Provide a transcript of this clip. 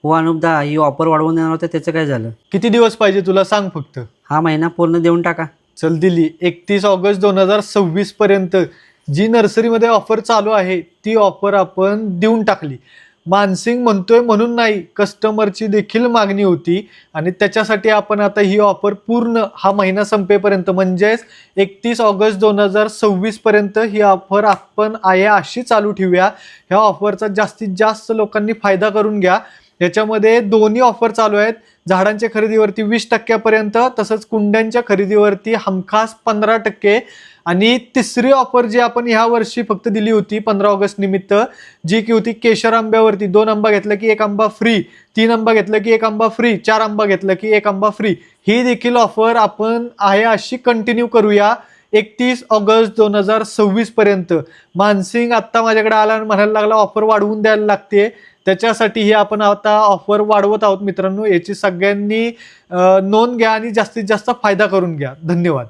हो अनुपदा, ही ऑफर वाढवून देणार होते त्याचं काय झालं? किती दिवस पाहिजे तुला सांग फक्त. हा महिना पूर्ण देऊन टाका. चल दिली. 31 ऑगस्ट 2026 पर्यंत जी नर्सरीमध्ये ऑफर चालू आहे ती ऑफर आपण देऊन टाकली. मानसिंग म्हणतोय म्हणून नाही, कस्टमरची देखील मागणी होती आणि त्याच्यासाठी आपण आता ही ऑफर पूर्ण हा महिना संपेपर्यंत म्हणजेच 31 ऑगस्ट 2026 पर्यंत ही ऑफर आपण आहे अशी चालू ठेवूया. ह्या ऑफरचा जास्तीत जास्त लोकांनी फायदा करून घ्या. याच्यामध्ये दोन्ही ऑफर चालू आहेत. झाडांच्या खरेदीवरती 20% पर्यंत, तसंच कुंड्यांच्या खरेदीवरती हमखास 15%. आणि तिसरी ऑफर जी आपण ह्या वर्षी फक्त दिली होती 15 ऑगस्ट निमित्त, जी की होती केशर आंब्यावरती. 2 आंबा घेतला की 1 आंबा फ्री, 3 आंबा घेतला की 1 आंबा फ्री, 4 आंबा घेतला की 1 आंबा फ्री. ही देखील ऑफर आपण आहे अशी कंटिन्यू करूया 31 ऑगस्ट 2026 पर्यंत. मानसिंग आत्ता माझ्याकडे आला आणि म्हणायला लागला ऑफर वाढवून द्यायला लागते. त्याच्यासाठी ही आपण आता ऑफर वाढवत आहोत मित्रांनो. याची सगळ्यांनी नोंद घ्या आणि जास्तीत जास्त फायदा करून घ्या. धन्यवाद.